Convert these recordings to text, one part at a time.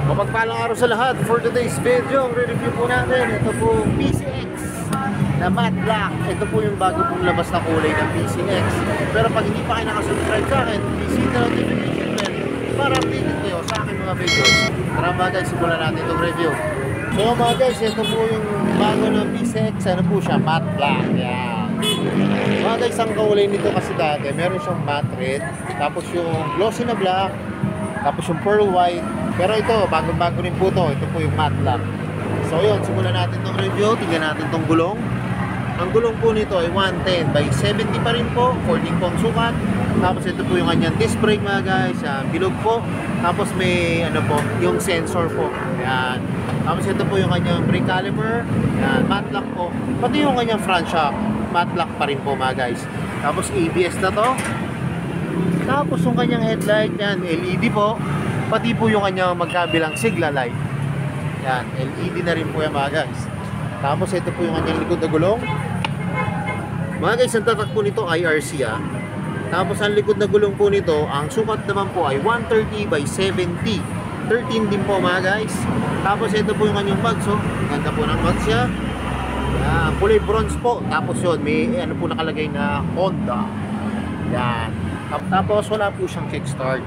Mapagpalang araw sa lahat. For today's video, ang re-review po natin, ito po PCX na matte black. Ito po yung bago pong labas na kulay ng PCX. Pero pag hindi pa kayo nakasubscribe sa akin, please hit the notification bell para updated kayo sa aking mga videos. Tara mga guys, simulan natin itong review. So mga guys, ito po yung bago ng PCX. Ano po siya? Matte black. Yan. Mga guys, ang kulay nito kasi dati, meron siyang matte red, tapos yung glossy na black, tapos yung pearl white. Pero ito, bagong-bago rin po ito. Ito po yung matte black. So yun, simulan natin itong review. Tingnan natin itong gulong. Ang gulong po nito ay 110 by 70 pa rin po. 14 po ang sukat. Tapos ito po yung kanyang disc brake mga guys. Bilog po. Tapos may ano po, yung sensor po. Yan. Tapos ito po yung kanyang brake caliper. Yan, matte black po. Pati yung kanyang front shock, matte black pa rin po mga guys. Tapos ABS na to. Tapos yung kanyang headlight, yan, LED po. Pati po yung kanyang magkabilang signal light. Yan, LED na rin po yan mga guys. Tapos ito po yung kanyang likod na gulong. Mga guys, ang tatak po nito ay IRC ah. Tapos ang likod na gulong po nito, ang sukat naman po ay 130 by 70. 13 din po mga guys. Tapos ito po yung kanyang bags oh. Ganda po ng bags siya. Yan, kulay bronze po. Tapos yun, may ano po nakalagay na Honda. Yan. Tapos wala po siyang kickstart.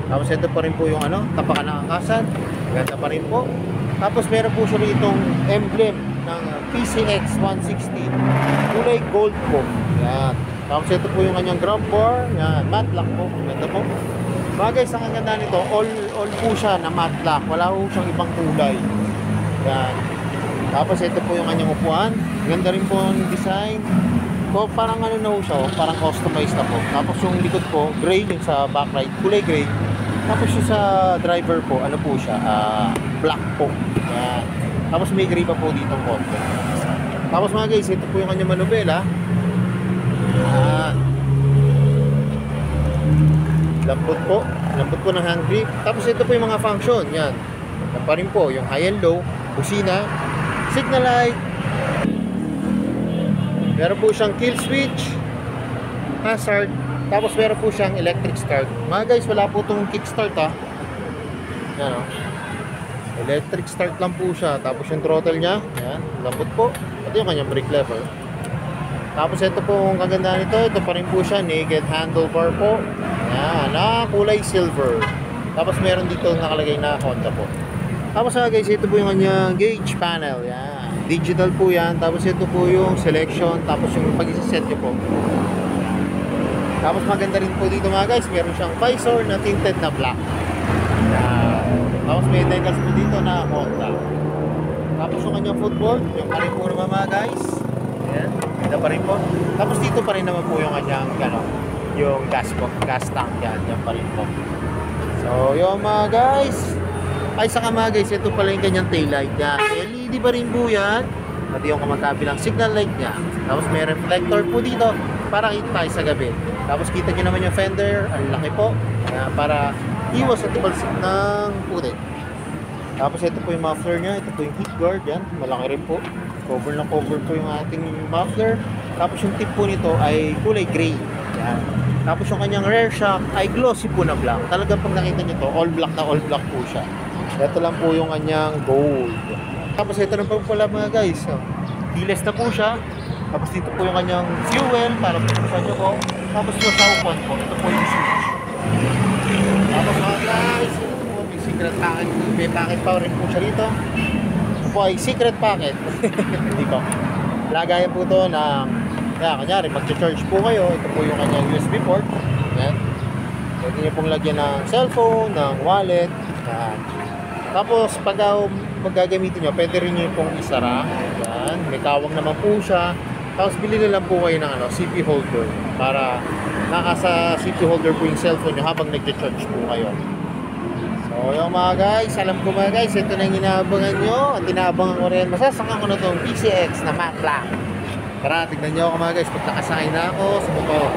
Tapos ito pa rin po yung ano, tapakan ng angkasan. Ganda pa rin po. Tapos meron po siya itong emblem ng PCX 160. Kulay gold po. Yan. Tapos ito po yung kanyang grab bar. Yan, matte black po. Ganda po. Mga guys, ang ganda nito, all po siya na matte black. Wala po siyang ibang kulay. Yan. Tapos ito po yung kanyang upuan. Ganda rin po ang design. So, parang ano na po siya, parang customized na po. Tapos yung likod po, gray yung sa backlight, kulay gray. Tapos yung sa driver po, ano po siya, black po. Yan. Tapos may gray pa po dito konti. Tapos mga guys, ito po yung kanyang manubela. Lambot po. Lambot po ng hand grip. Tapos ito po yung mga function. Yan. Yan pa rin po, yung high and low, busina, signal light. Meron po siyang kill switch, hazard, tapos meron po siyang electric start. Mga guys, wala po itong kickstart ha. Yan o. Electric start lang po siya. Tapos yung throttle niya, yan, lambot po. Ito yung kanyang brake lever. Tapos ito po ang kagandahan nito. Ito pa rin po siya, naked handlebar po. Yan, na kulay silver. Tapos meron dito nakalagay na Honda po. Tapos guys, ito po yung kanyang gauge panel. Yan. Digital po yan. Tapos ito po yung selection. Tapos yung pag-set nyo po. Tapos maganda rin po dito mga guys. Meron siyang visor na tinted na black. Tapos may decals po dito na Honda. Tapos yung kanyang footboard. Yung pa rin po naman mga guys. Ayan. Ganda pa rin po. Tapos dito pa rin naman po yung kanyang yung gas po. Gas tank yan. Yan pa rin po. So yung mga guys. Ay saka mga guys. Ito pala yung kanyang taillight yan. LED pa rin po yan. Pati yung kamagkabilang signal light niya. Tapos may reflector po dito para kita tayo sa gabi. Tapos kita nyo naman yung fender. Ang laki po. Para iwas at balsik ng putik. Tapos ito po yung muffler niya. Ito po yung heat guard. Yan. Malaki rin po. Cover na cover po yung ating muffler. Tapos yung tip po nito ay kulay gray. Yan. Tapos yung kanyang rear shock ay glossy po na black. Talagang pag nakita nyo to, all black na all black po siya. Ito lang po yung kanyang gold. Tapos ito na po pala mga guys. Keyless na po siya. Tapos dito po yung kanyang fuel para pagpusan nyo po. Tapos yung sa upuan po. Ito po yung switch. Tapos mga guys, ito po may secret packet. May packet pa rin po siya dito. Ito po ay secret packet. Hindi po. Lagayan po ito ng kanyari mag-charge po kayo. Ito po yung kanyang USB port. Yan. Pwede nyo pong lagyan ng cellphone, ng wallet. Yan. Tapos pag magagamitin nyo, pwede rin nyo pong isara. Yan. May kawang naman po siya. Tapos bili na lang po kayo ng CP holder para nakasa CP holder po yung cellphone nyo habang nag-charge po kayo. So yung mga guys, alam ko mga guys, ito na yung inaabangan nyo. At inaabangan ko rin, masasakang ko na itong PCX na matte black. Tara, tignan nyo ako mga guys, pag nakasakay na ako sa motor.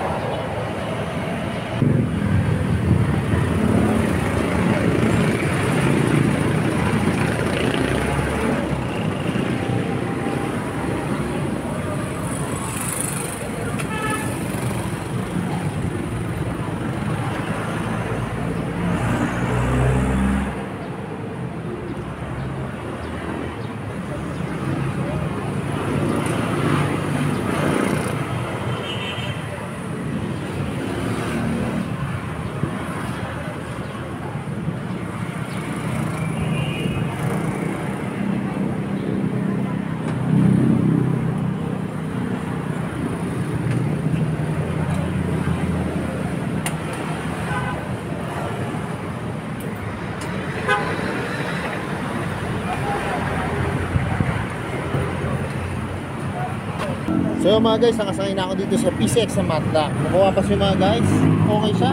So yung mga guys, nakasakay na ako dito sa PCX sa Matlock. Nakuha pa siya mga guys. Okay siya.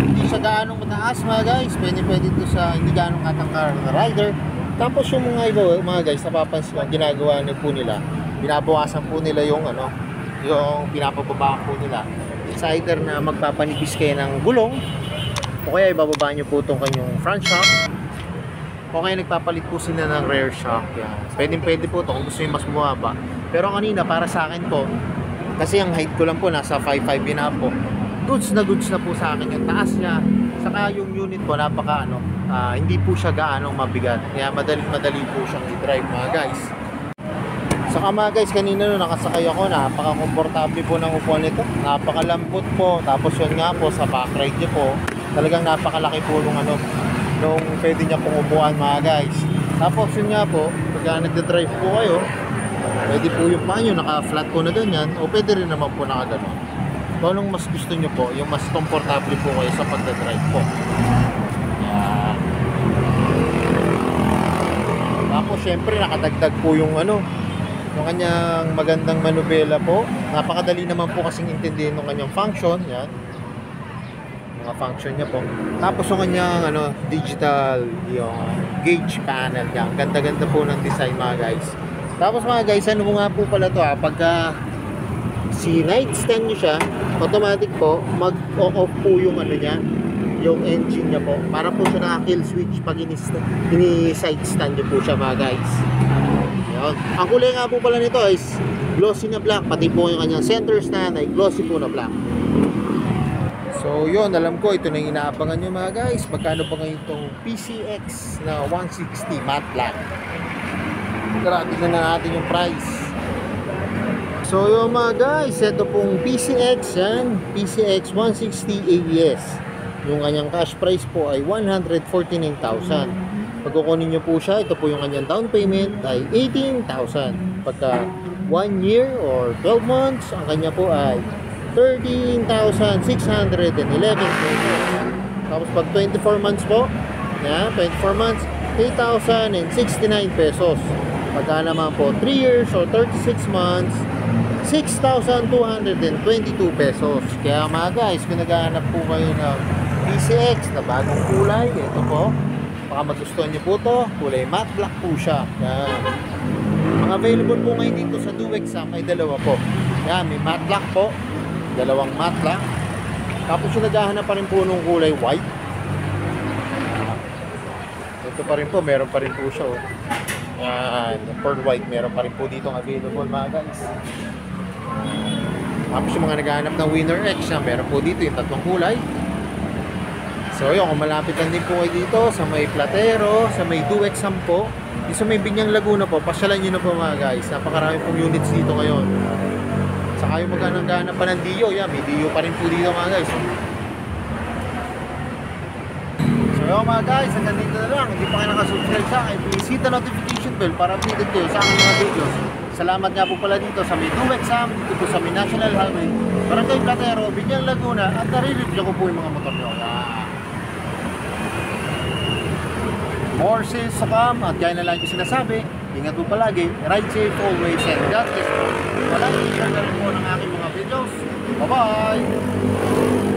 Hindi siya gaanong mataas mga guys. Pwede dito sa hindi gaanong katangkar na rider. Tapos yung mga iba mga guys, napapansin ang ginagawa po nila. Binabawasan po nila yung yung pinapababa po nila. It's either na magpapanipis kayo ng gulong o kaya ibababa nyo po itong kanyang front shock o kaya nagpapalit po sila ng rear shock. Yan. Pwede po ito kung gusto nyo mas bumaba. Pero kanina para sa akin po, kasi ang height ko lang po nasa 5'5" na po, goods na po sa akin yung taas niya. Saka yung unit po napaka hindi po siya gaanong mabigat, kaya madali po siyang i-drive mga guys. Saka mga guys, kanina nung nakasakay ako, napaka-komportable po ng upuan nito, napakalambot po. Tapos yun nga po, sa backride niya po, talagang napakalaki po nung pwede niya pong upuan mga guys. Tapos yun nga po, pagka nagde-drive po kayo, pwede po yung paa nyo naka-flat po na ganyan, o pwede rin naman po nakaganon. Kung anong mas gusto nyo po, yung mas komportable po kayo sa pagde-drive po. Yan. Tapos syempre nakadagdag po yung yung kanyang magandang manubela po. Napakadali naman po kasing intindihin ng kanyang function. Yan, mga function niya po. Tapos yung kanyang digital yung gauge panel niya. Ganda-ganda po ng design mga guys. Tapos mga guys, nga po pala to pagka si night stand nyo siya, automatic po mag-off po yung niya, yung engine niya po. Para po siya naka-kill switch pag ini-side stand nyo po siya mga guys. Yun. Ang kulay nga po pala nito is glossy na black, pati po yung kanyang center stand ay glossy po na black. So yun, alam ko ito na yung inaabangan nyo mga guys. Magkano pa ngayon itong PCX na 160 matte black? Tignan na natin yung price. So yung mga guys, ito pong PCX yan, PCX 160 ABS. Yung kanyang cash price po ay 149,000. Pag kukunin nyo po siya, ito po yung kanyang down payment ay 18,000. Pagka 1 year or 12 months, ang kanya po ay 13,611 pesos. Tapos pag 24 months po, yan, 24 months, 8,069 pesos. Pagka naman po 3 years or 36 months, 6,222 pesos. Kaya mga guys, kung naghahanap po kayo ng PCX na bagong kulay, ito po, baka magustuhan nyo po to, kulay matte black po siya. Yan. Ang available po ngayon dito sa DoExam ay dalawa po. Yan, may matte black po, dalawang matte black. Tapos yung naghahanap pa rin po ng kulay white. Ito pa rin po, meron pa rin po siya. Yan, pearl white, meron pa rin po dito available mga guys. Tapos yung mga naghahanap ng Winner X, meron po dito yung tatlong kulay. So yun, kung malapit lang din po kayo dito sa may Platero, sa may DoExam po, yung sa may Binyang Laguna po, pasyalan nyo na po mga guys. Napakarami pong units dito ngayon. Saka yung maghanap pa ng Dio, yan, may Dio pa rin po dito mga guys. So yun mga guys, hanggang dito na lang. Hindi pa kayo nakasubscribe sa akin, please hit the notification bell para updated kayo sa aking mga videos. Salamat nga po pala dito sa may DoExam, dito po sa may National Highway, Barangay Platero, Binyang Laguna, at nare-review ko po yung mga motor nyo. More sales sa cam, at gaya na lang yung sinasabi, ingat po palagi, ride safe always, and God bless po. Walang i-share na rin po ng aking mga videos. Bye-bye!